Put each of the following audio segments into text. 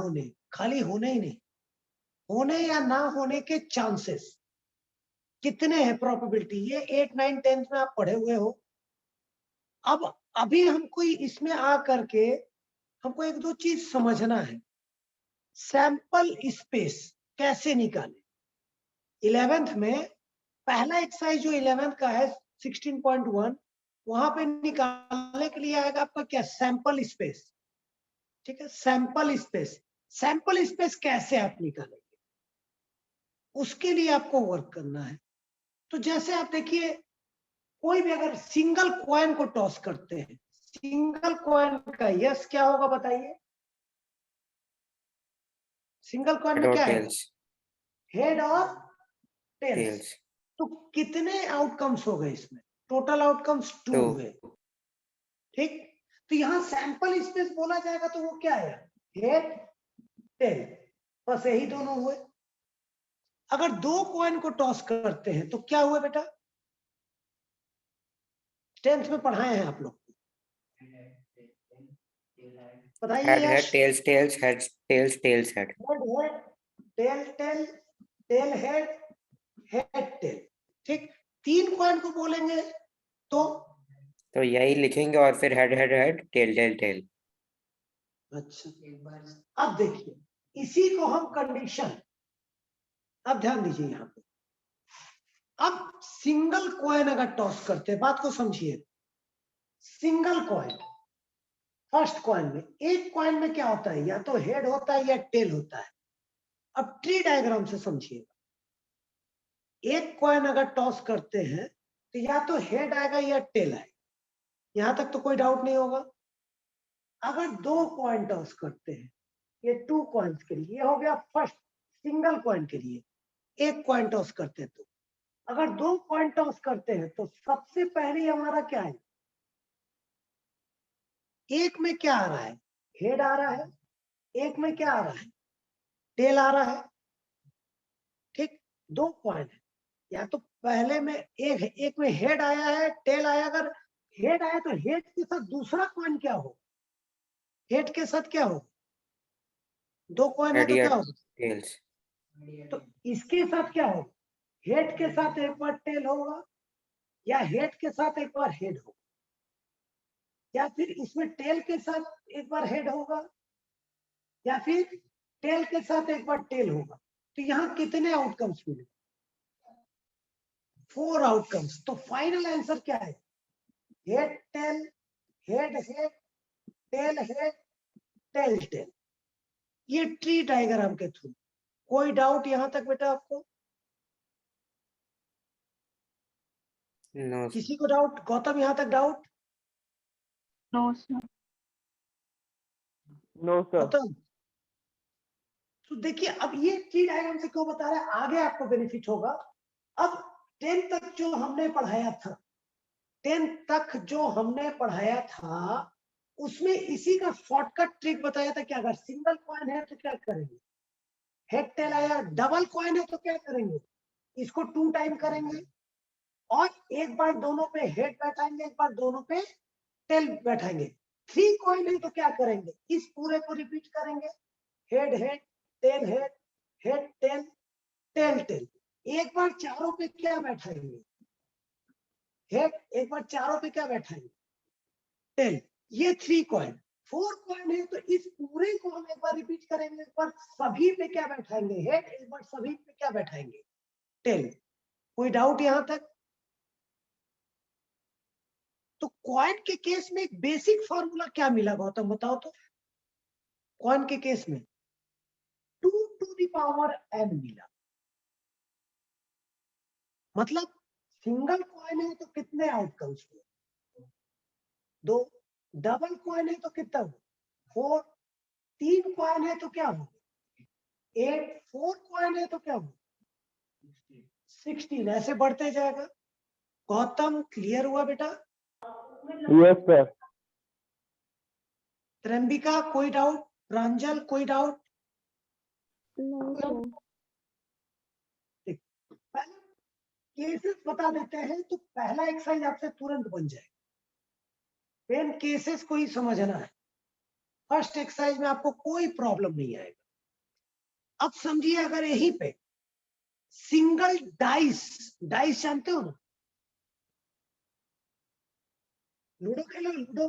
होने, खाली होने ही नहीं, होने या ना होने के चांसेस कितने हैं, प्रोबेबिलिटी, ये 8, 9, 10 में आप पढ़े हुए हो। अब अभी हमको इसमें आ करके हमको एक दो चीज समझना है। सैंपल स्पेस कैसे निकाले? 11th में पहला एक्सरसाइज जो 11th का है 16.1, वहां पे निकालने के लिए आएगा आपका क्या, सैंपल स्पेस। ठीक है, सैंपल स्पेस। सैंपल स्पेस कैसे आप निकालेंगे, उसके लिए आपको वर्क करना है। तो जैसे आप देखिए, कोई भी अगर सिंगल कॉइन को टॉस करते हैं, सिंगल कॉइन का यस क्या होगा बताइए? सिंगल कॉइन में क्या है, हेड और टेल्स। तो कितने आउटकम्स हो गए इसमें? टोटल आउटकम्स 2 हुए। ठीक, तो यहां सैंपल स्पेस बोला जाएगा तो वो क्या है, हेड टेल, बस यही दोनों हुए। अगर दो कॉइन को टॉस करते हैं तो क्या हुआ बेटा? 10th में पढ़ाए हैं आप लोग, बताइए Yash. Tails tails head, tails tails head, head tail tail, tail head, head tail. ठीक, 3 कॉइन को बोलेंगे तो यही लिखेंगे और फिर head head head tail tail tail. अच्छा, अब देखिए, इसी को हम कंडीशन, अब ध्यान दीजिए यहां पे। अब सिंगल कॉइन अगर टॉस करते हैं, बात को समझिए, सिंगल कॉइन, फर्स्ट कॉइन में, एक कॉइन में क्या होता है, या तो हेड होता है या टेल होता है। अब ट्री डायग्राम से समझिएगा, एक कॉइन अगर टॉस करते हैं तो या तो हेड आएगा या टेल आएगा, यहां तक तो कोई डाउट नहीं होगा। अगर दो कॉइन टॉस करते हैं, ये 2 कॉइन्स के लिए, ये हो गया फर्स्ट सिंगल कॉइन के लिए। एक कॉइन टॉस करते हैं तो, अगर 2 कॉइन टॉस करते हैं तो सबसे पहले हमारा क्या है, एक में क्या आ रहा है, हेड आ रहा है, एक में क्या आ रहा है, टेल आ रहा है। ठीक, 2 कॉइन है, या तो पहले में एक में हेड आया है, टेल आया। अगर हेड आया तो हेड के साथ दूसरा कॉइन क्या हो, हेड के साथ क्या हो, 2 कॉइन है तो क्या हो, टेल्स। तो इसके साथ क्या हो, हेड के साथ एक बार टेल होगा, या हेड के साथ एक बार हेड होगा, या फिर इसमें टेल के साथ एक बार हेड होगा, या फिर टेल के साथ एक बार टेल होगा। तो यहाँ कितने आउटकम्स मिले, 4 आउटकम्स। तो फाइनल आंसर क्या है, head tail, head head, tail head, tail tail. ये ट्री डायग्राम के थ्रू। कोई डाउट यहां तक बेटा आपको? नो किसी को डाउट? गौतम यहां तक doubt? No sir. No sir. Gautam, तो देखिए, अब ये ट्री डायग्राम से क्यों बता रहे हैं, आगे आपको बेनिफिट होगा। अब 10 तक जो हमने पढ़ाया था, 10 तक जो हमने पढ़ाया था, उसमें इसी का शॉर्टकट ट्रिक बताया था। क्या, अगर सिंगल कॉइन है तो क्या करेंगे, हेड टेल आया, डबल कॉइन है तो क्या करेंगे, इसको 2 टाइम करेंगे, और एक बार दोनों पे हेड बैठाएंगे, एक बार दोनों पे टेल बैठाएंगे। 3 कॉइन है तो क्या करेंगे, इस पूरे को रिपीट करेंगे, head head, tail head, head tail, tail tail. एक बार चारों पे क्या बैठाएंगे, हेड, एक बार चारों पे क्या बैठाएंगे, टेल। ये 3 कॉइन। 4 कॉइन है तो इस पूरे को हम एक बार रिपीट करेंगे, एक बार सभी पे क्या बैठाएंगे, हेड, एक बार सभी पे क्या बैठाएंगे, टेल। कोई डाउट यहां तक? तो कॉइन के केस में एक बेसिक फॉर्मूला क्या मिला गौतम, बताओ तो। कॉइन के केस में 2 टू द पावर n मिला। मतलब सिंगल कॉइन है तो कितने आउटकम्स हुए, 2। डबल कॉइन है तो कितना हुआ, 4। 3 कॉइन है तो क्या हुआ, 8। 4 कॉइन है तो क्या हुआ, 16। ऐसे बढ़ते जाएगा। गौतम, क्लियर हुआ बेटा? Yes sir. त्र्यंबिका, कोई डाउट? प्रांजल, कोई डाउट? No sir. पहले केसेस बता देते हैं तो पहला एक्सरसाइज आपसे तुरंत बन जाए। 10 केसेस को ही समझना है। फर्स्ट एक्सरसाइज में आपको कोई प्रॉब्लम नहीं आएगा। अब समझिए अगर यहीं पे सिंगल डाइस, डाइस जानते हो ना, लूडो खेलो लूडो,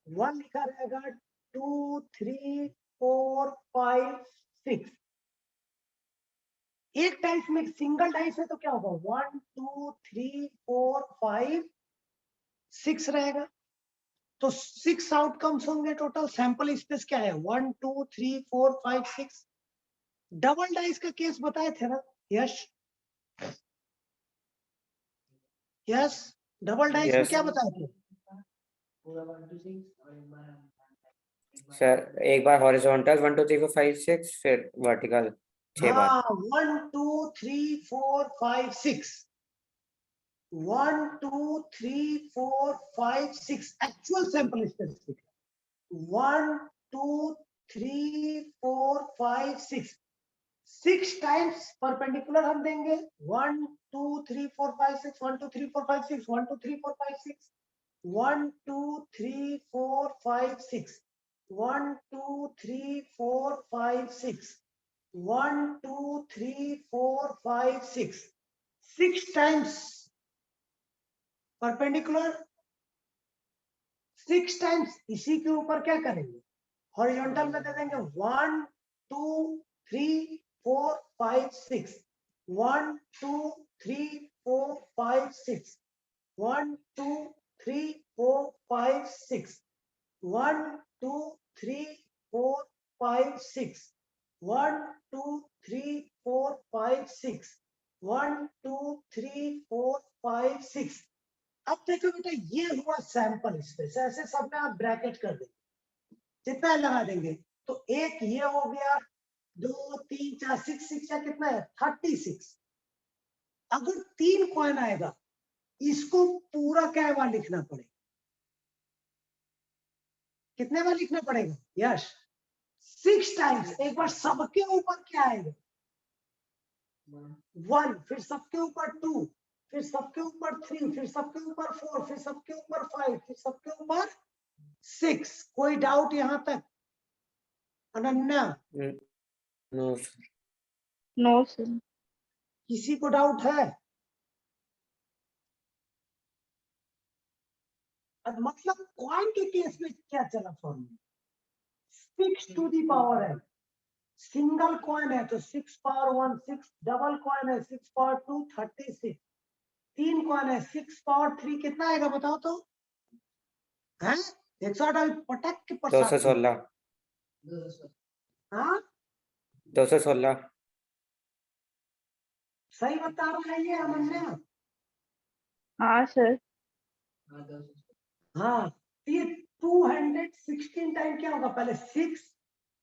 1 लिखा रहेगा, 2 3 4 5 6, एक डाइस में सिंगल डाइस है तो क्या होगा, 1 2 3 4 5 6 रहेगा, तो 6 आउटकम्स होंगे टोटल। सैंपल स्पेस क्या है, 1 2 3 4 5 6। डबल डाइस का केस बताए थे ना यश, यस डबल डाइस में Yes. क्या बताए थे, सर एक बार हॉरिजॉन्टल 1 2 3 4 5 6, फिर वर्टिकल 6 बार। हाँ 1 2 3 4 5 6, 1 2 3 4 5 6 actual sample specific, 1 2 3 4 5 6, 6 times perpendicular हम देंगे, 1 2 3 4 5 6, 1 2 3 4 5 6, 1 2 3 4 5 6, 1 2 3 4 5 6, 1 2 3 4 5 6, 1 2 3 4 5 6, 6 टाइम्स परपेंडिकुलर, 6 टाइम्स इसी के ऊपर क्या करेंगे, हॉरिजॉन्टल में दे देंगे 1 2 3 4 5 6, 1 2 3 4 5 6, 1 2 3 4 5 6, 1 2 3 4 5 6, 1 2 3 4 5 6, 1 2 3 4 5 6। अब देखो बेटा ये हुआ सैंपल स्पेस, ऐसे सब में आप ब्रैकेट कर देंगे, जितना लगा देंगे, तो एक ये हो गया, 2 3 4 6 6 या कितना है 36। अगर 3 कॉइन आएगा इसको पूरा क्या बार लिखना पड़ेगा, कितने बार लिखना पड़ेगा यश, 6 टाइम्स। एक बार सबके ऊपर क्या आएगा 1, फिर सबके ऊपर 2, फिर सबके ऊपर 3, फिर सबके ऊपर 4, फिर सबके ऊपर 5, फिर सबके ऊपर 6। कोई डाउट यहां तक Ananya, no sir. No, sir. किसी को डाउट है, अब मतलब कॉइन के केस में क्या चला फॉर्मूला, 6 टू दी पावर है, सिंगल कॉइन है तो 6 पावर 1 6, डबल कॉइन है 6 पावर 2 36, 3 कॉइन है 6 पावर 3, कितना आएगा बताओ तो, हैं 108 अभी पटक के प्रसाद 216। हाँ 216। सही बता रहा है ये अनन्या, हाँ सर। हाँ तो ये 216 टाइम क्या होगा, पहले 6,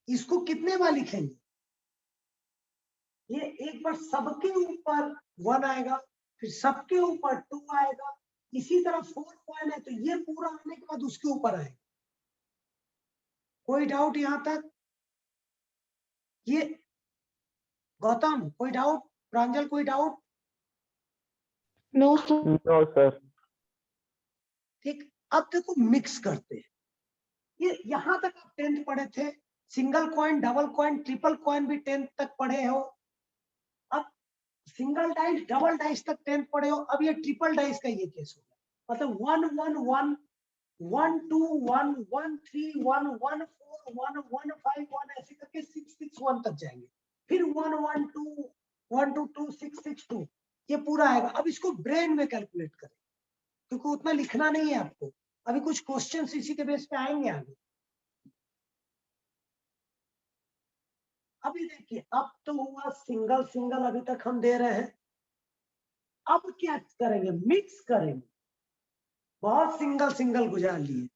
इसको कितने बार लिखेंगे, ये एक बार सबके ऊपर 1 आएगा, फिर सबके ऊपर 2 आएगा, इसी तरह 4 कॉइन है तो ये पूरा आने के बाद उसके ऊपर आएगा। कोई डाउट यहां तक, ये गौतम कोई डाउट, प्रांजल कोई doubt, No, sir. No, sir. ठीक। अब देखो मिक्स करते हैं, ये यहां तक आप 10th पढ़े थे, single coin double coin triple coin भी 10th तक पढ़े हो, अब सिंगल डाइस डबल डाइस तक 10th पढ़े हो, अब ये ट्रिपल डाइस का ये केस होगा, मतलब 1 1 1 1 2 1 1 3 1 1 4 1 1 5 1 ऐसे करके 6 6 1 तक जाएंगे, फिर 1 1 2 1 2 2 6 6 2, ये पूरा आएगा। अब इसको ब्रेन में कैलकुलेट करें क्योंकि उतना लिखना नहीं है आपको, अभी कुछ क्वेश्चंस इसी के बेस पे आएंगे आगे। अभी देखिए अब तो हुआ सिंगल सिंगल, अभी तक हम दे रहे हैं, अब क्या करेंगे मिक्स करेंगे, बहुत सिंगल सिंगल गुजार लिए,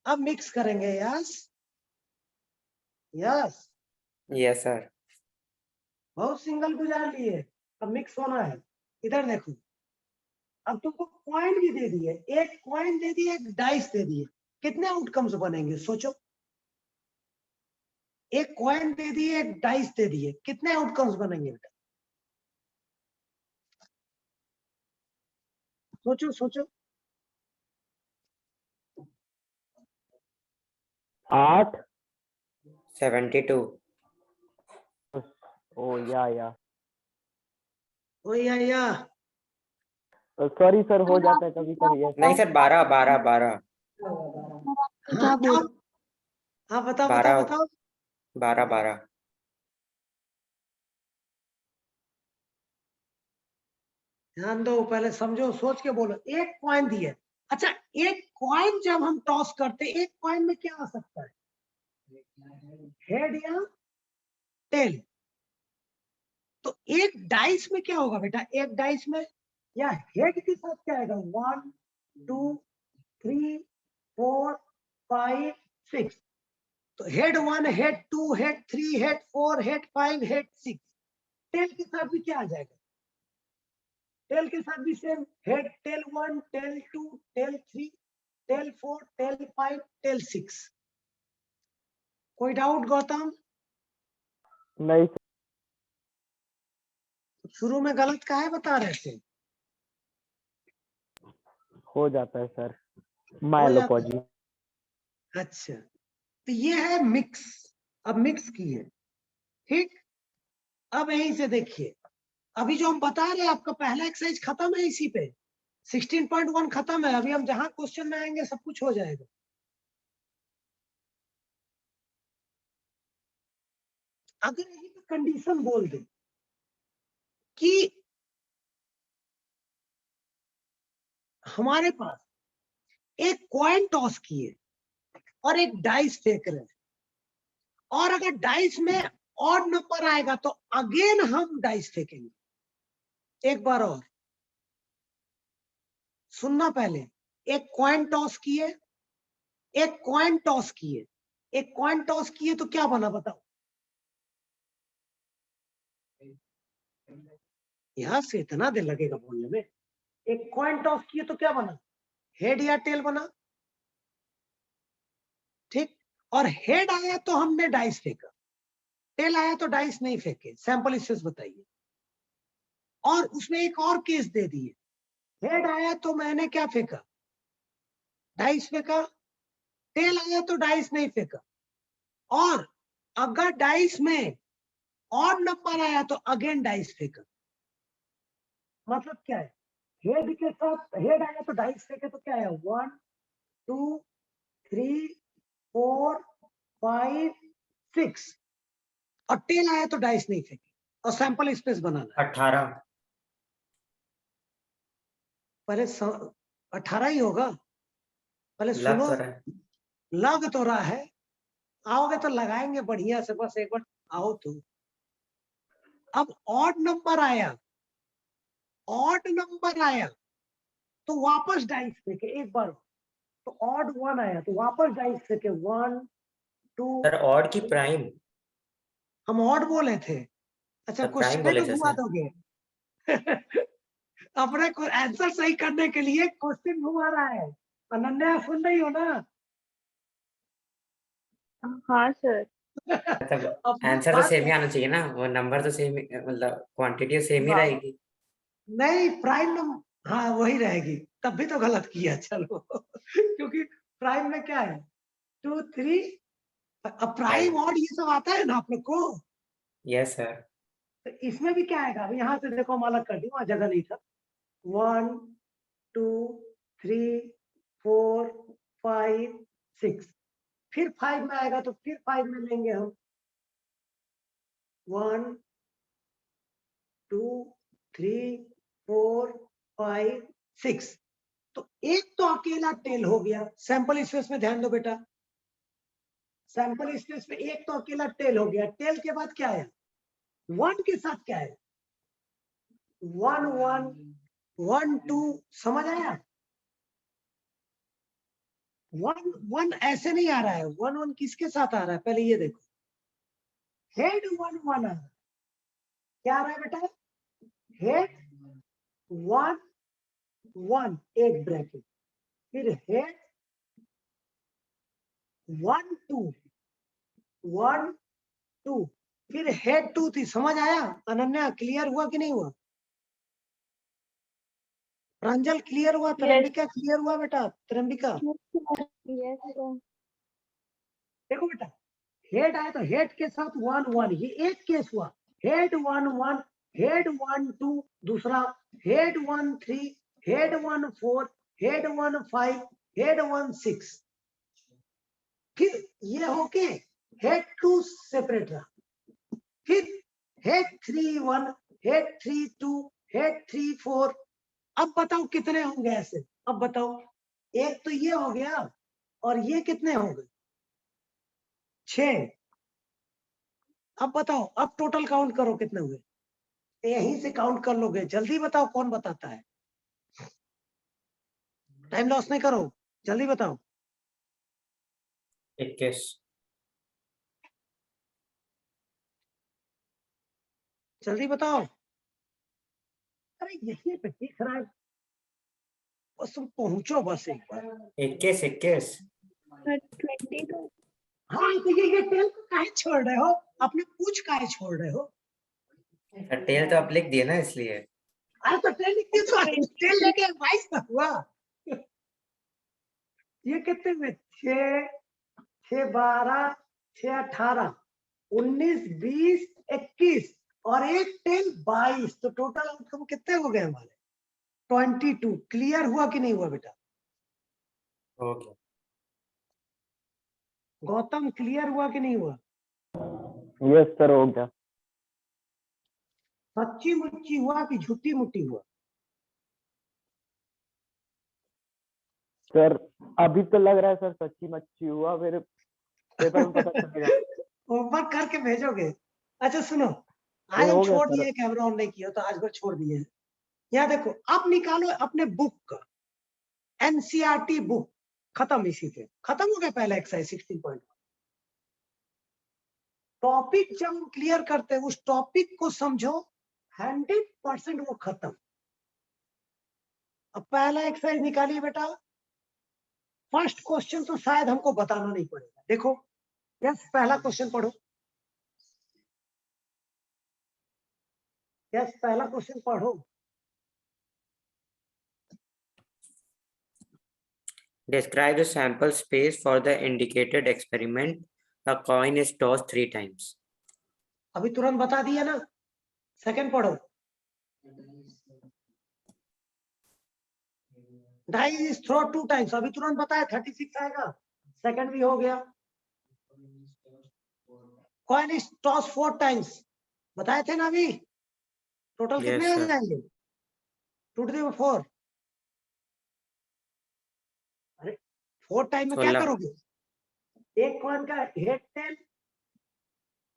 अब मिक्स करेंगे, यस यस, यस सर। बहुत सिंगल गुजार लिए, अब मिक्स होना है। इधर देखो, अब तुमको कॉइन भी दे दिए, एक कॉइन दे दिए एक डाइस दे दिए, कितने आउटकम्स बनेंगे सोचो, एक कॉइन दे दिए एक डाइस दे दिए, कितने आउटकम्स बनेंगे बेटा, सोचो सोचो। 8. 72. Oh, yeah. ओ या सॉरी सर, हो जाता है कभी कभी ऐसा। नहीं सर, 12 12 12 क्या बोल हाँ बताओ 12 बताओ। 12 12 ध्यान दो, पहले समझो, सोच के बोलो। एक कॉइन दिए। अच्छा, एक कॉइन जब हम टॉस करते, एक कॉइन में क्या आ सकता है? हेड या टेल। तो एक डाइस में क्या होगा बेटा? एक डाइस में या हेड के साथ क्या आएगा? 1 2 3 4 5 6। तो head 1, head 2, head 3, head 4, head 5, head 6। Tail के साथ भी क्या आ जाएगा? टेल के साथ भी same. Head tail 1, tail 2, tail 3, tail 4, tail 5, tail 6। कोई डाउट गौतम? नहीं सर, शुरू में गलत काहे बता रहे थे? हो जाता है सर, माय हो जाता अपोलॉजी। है। अच्छा, तो ये है मिक्स। अब मिक्स की है, ठीक। अब यहीं से देखिए, अभी जो हम बता रहे हैं, आपका पहला एक्सरसाइज खत्म है इसी पे। 16.1 खत्म है। अभी हम जहां क्वेश्चन में आएंगे सब कुछ हो जाएगा। अगर यही पे कंडीशन बोल दे कि हमारे पास एक कॉइन टॉस किए और एक डाइस फेंक रहे हैं, और अगर डाइस में ऑड नंबर आएगा तो अगेन हम डाइस फेंकेंगे। एक बार और सुनना पहले। एक कॉइन टॉस किए, एक कॉइन टॉस किए, एक कॉइन टॉस किए तो क्या बना बताओ? यहां से इतना देर लगेगा बोलने में। एक कॉइन टॉस किए तो क्या बना? हेड या टेल बना, ठीक। और हेड आया तो हमने डाइस फेंका, टेल आया तो डाइस नहीं फेंके। सैंपल स्पेस बताइए। और उसमें एक और केस दे दिए, हेड आया तो मैंने क्या फेंका? डाइस फेंका। टेल आया तो डाइस नहीं फेंका। और अगर डाइस में ऑड नंबर आया तो अगेन डाइस फेंका। मतलब क्या है? हेड के साथ हेड आया तो डाइस फेंके तो क्या है? 1 2 3 4 5 6। और टेल आया तो डाइस नहीं फेंके। और सैंपल स्पेस बनाना है। 18 पहले 18 ही होगा। पहले लग सुनो, तो रहा है। लग तो रहा है। आओगे तो लगाएंगे बढ़िया से, बस एक बार आओ तो। अब ऑड नंबर आया, ऑड नंबर आया तो वापस डाइस फेंके एक बार। तो ऑड 1 आया तो वापस डाइस फेंके। 1 2। सर ऑड की प्राइम? हम ऑड बोले थे। अच्छा, सर प्राइम क्वेश्चन बोले को थे घुमा सर। दोगे? अपने को आंसर सही करने के लिए क्वेश्चन घुमा रहा है। अनन्या सुन रही हो ना? हाँ सर। मतलब अपनी आंसर तो बात सेम ही आना चाहिए ना, वो नंबर तो सेम, मतलब क्वांटिटी सेम ही रहेगी। नहीं, प्राइम नंबर हाँ वही रहेगी। तब भी तो गलत किया, चलो। क्योंकि प्राइम में क्या है? 2 3। अब प्राइम ऑड ये सब आता है ना आप लोग को। Yes sir. तो इसमें भी क्या आएगा? अब यहाँ से देखो, हम अलग कर दी, वहां जगह नहीं था। 1 2 3 4 5 6। फिर 5 में आएगा तो फिर 5 में लेंगे हम। 1 2 3 4 5 6। तो एक तो अकेला टेल हो गया। सैंपल स्पेस में ध्यान दो बेटा। सैंपल स्पेस में एक तो अकेला टेल हो गया। टेल के बाद क्या है? 1 के साथ क्या है? 1 1 1 2। समझ आया? 1 1 ऐसे नहीं आ रहा है। 1 1 किसके साथ आ रहा है? पहले ये देखो। हेड 1 1 आ रहा है। क्या आ रहा है बेटा? हेड 1 1 एक ब्रैकेट, फिर हेड 1 2 1 2, फिर हेड 2 3। समझ आया? अनन्या क्लियर हुआ कि नहीं हुआ? प्रांजल क्लियर हुआ? त्र्यंबिका क्लियर हुआ बेटा? त्र्यंबिका यस सर। देखो बेटा, हेड आए तो हेड के साथ 1 1, ये एक केस हुआ। हेड 1 1, हेड 1 2, दूसरा हेड 1 3, हेड 1 4, हेड 1 5, हेड 1 6। फिर ये होके हेड 2 सेपरेट रहा, फिर हेड 3 1, हेड 3 2, हेड 3 4। अब बताओ कितने होंगे ऐसे? अब बताओ, एक तो ये हो गया और ये कितने हो गए? 6। अब बताओ, अब टोटल काउंट करो कितने हुए। यहीं से काउंट कर लोगे। जल्दी बताओ, कौन बताता है? टाइम लॉस नहीं करो, जल्दी बताओ। 21। जल्दी बताओ। अरे यहीं पे दिख रहा है, बस तुम पहुंचो बस एक बार। 21 21। सर 22। हाँ तो ये टेल को काहे छोड़ रहे हो? अपने पूछ काहे छोड़ रहे हो? टेल तो आप लिख दिए ना इसलिए। अरे तो टेल लिख दिया तो टेल लेके 22 तक हुआ। ये कितने में? 6 6 12, 6 18, 19 20 21 और एक टेल 22। तो टोटल आउटकम कितने हो गए हमारे? 22। क्लियर हुआ कि नहीं हुआ बेटा? ओके। गौतम क्लियर हुआ कि नहीं हुआ? यस सर हो गया। सच्ची मुच्ची हुआ कि झूठी मुट्ठी हुआ? सर अभी तो लग रहा है सर सच्ची मच्छी हुआ, फिर पेपर में पता चलेगा। होमवर्क करके भेजोगे? अच्छा सुनो, आज नहीं हम हो गया छोड़ सर। दिए, कैमरा ऑन नहीं किया तो आज भर छोड़ दिए। यहाँ देखो, अब निकालो अपने बुक का, एनसीईआरटी बुक। खत्म, इसी से खत्म हो गया पहला एक्सरसाइज 16.1। टॉपिक जब हम क्लियर करते हैं, उस टॉपिक को समझो, 100% वो खत्म। अब पहला एक्सरसाइज निकालिए बेटा। फर्स्ट क्वेश्चन तो शायद हमको बताना नहीं पड़ेगा। देखो, यस पहला क्वेश्चन पढ़ो। यस पहला क्वेश्चन पढ़ो। Describe the sample space for the indicated experiment. A coin is tossed 3 times. अभी तुरंत बता दिया ना। सेकंड पढ़ो। डाई इज थ्रो 2 टाइम्स, अभी तुरंत बताया 36 आएगा। सेकंड भी हो गया। कॉइन इज टॉस 4 टाइम्स, बताए थे ना अभी। टोटल कितने Yes, हो sir. जाएंगे? Two two 4। अरे 4 टाइम में क्या 16. करोगे? एक कॉइन का हेड टेल,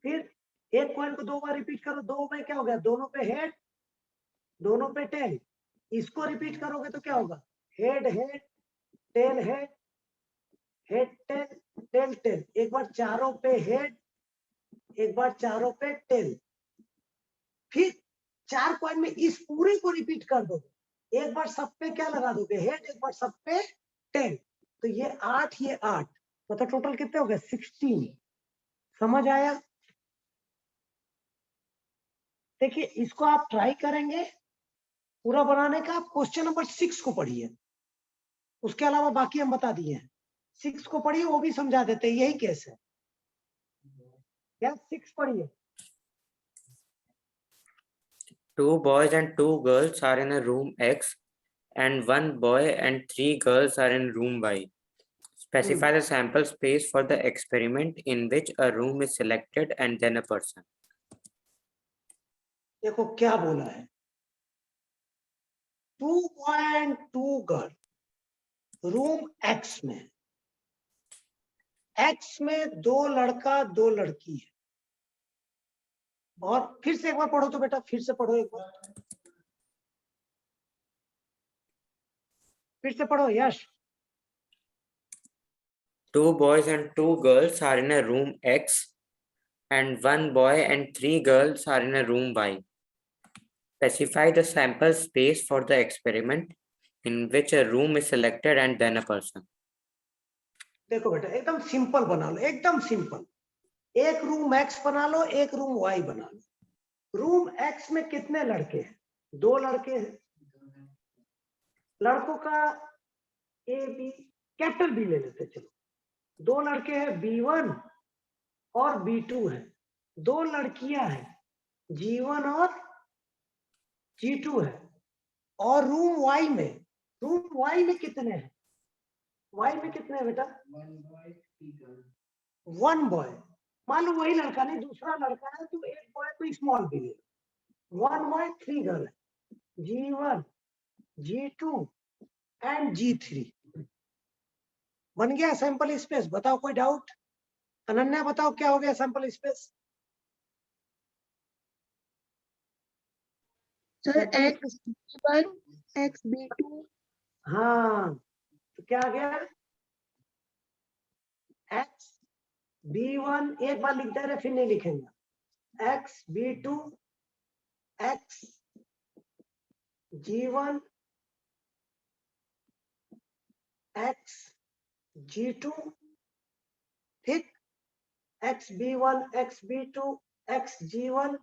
फिर एक कॉइन को 2 बार रिपीट करो, 2 में क्या हो गया? दोनों पे हेड, दोनों पे टेल। इसको रिपीट करोगे तो क्या होगा? Head head, tail head, head tail, tail tail. एक बार चारों पे हेड, एक बार चारों पे टेल। फिर 4 कॉइन में इस पूरे को रिपीट कर दोगे। एक बार सब पे क्या लगा दोगे? हेड, एक बार सब पे टेल। तो ये 8, ये 8, मतलब टोटल कितने हो गए? 16। समझ आया? देखिए, इसको आप ट्राई करेंगे पूरा बनाने का। आप क्वेश्चन नंबर 6 को पढ़िए, उसके अलावा बाकी हम बता दिए हैं। 6 को पढ़िए, वो भी समझा देते हैं, यही केस है। क्या 6 पढ़िए। 2 boys and 2 girls are in a room X, and 1 boy and 3 girls are in room Y. Specify the sample space for the experiment in which a room is selected and then a person. देखो क्या बोला है, 2 boy and 2 girl room x में। X में 2 लड़का 2 लड़की है। और फिर से एक बार पढ़ो तो बेटा, फिर से पढ़ो एक बार, फिर से पढ़ो यश। 2 boys and 2 girls are in a room X, and 1 boy and 3 girls are in a room Y. Specify the sample space for the experiment in which a room is selected and then a person. देखो बेटा, एकदम simple बना लो, एकदम simple. एक room x बना लो, एक room Y बना लो। Room x में कितने लड़के हैं? 2 लड़के हैं। लड़कों का ए बी, कैपिटल बी ले लेते, चलो 2 लड़के हैं B1 और B2 है, 2 लड़कियां हैं G1 और G2 है, और रूम Y में कितने हैं? Y में कितने हैं बेटा? 1 बॉय। मान लो वही लड़का नहीं, दूसरा लड़का है, तो एक बॉय को स्मॉल बी ले, 1 बॉय 3 गर्ल है, G1 G2 एंड G3 बन गया सैंपल स्पेस। बताओ कोई डाउट? अनन्या बताओ क्या हो गया sample space? Sir X1 XB2 हाँ, तो क्या आ गया? X B1 एक बार लिख दे रहे, फिर नहीं लिखेंगे। X B2 X G1 X G2 ठीक, X B1 X B2 X G1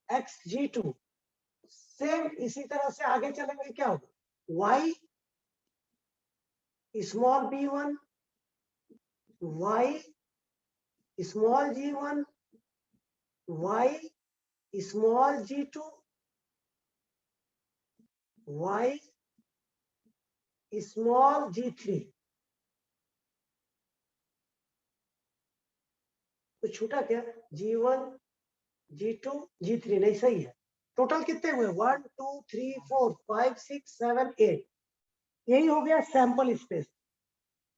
X G2। Same इसी तरह से आगे चलेंगे, क्या होगा? Y small b1 Y small g1 Y small g2 Y small g3। तो छूटा क्या? G1 G2 G3 नहीं, सही है। टोटल कितने हुए? 1 2 3 4 5 6 7 8। यही हो गया सैंपल स्पेस।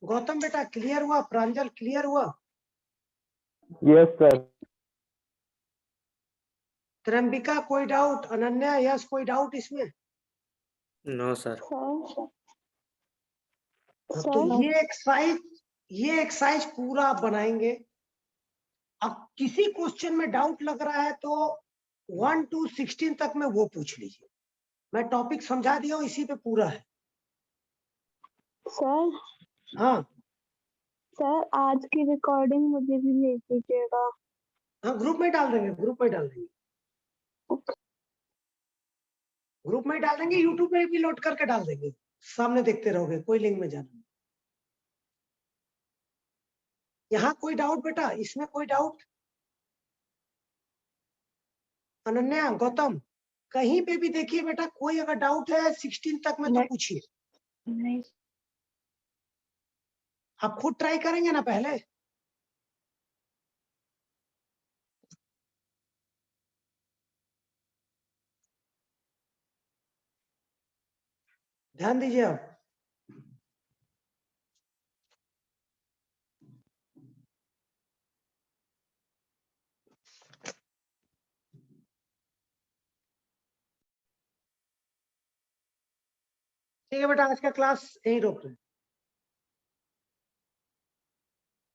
गौतम बेटा क्लियर हुआ? प्रांजल क्लियर हुआ? Yes sir. त्रंबिका कोई डाउट? अनन्या यस कोई डाउट इसमें? No, sir. तो ये एक्सरसाइज पूरा आप बनाएंगे। अब किसी क्वेश्चन में डाउट लग रहा है तो 1 to 16 तक में वो पूछ लीजिए। मैं टॉपिक समझा दिया हूँ, इसी पे पूरा है। सर हाँ सर आज की रिकॉर्डिंग मुझे भी भेज दीजिएगा। हाँ, ग्रुप में डाल देंगे, ग्रुप में डाल देंगे, ग्रुप में डाल देंगे, यूट्यूब में भी लोड करके डाल देंगे, सामने देखते रहोगे, कोई लिंक में जाना नहीं। यहाँ कोई डाउट बेटा? इसमें कोई डाउट? अनन्या गौतम कहीं पे भी देखिए बेटा, कोई अगर डाउट है 16 तक में तो नहीं। पूछिए। नहीं आप खुद ट्राई करेंगे ना पहले? ध्यान दीजिए आप। ठीक है बेटा, आज का क्लास यहीं रोक रहे हैं।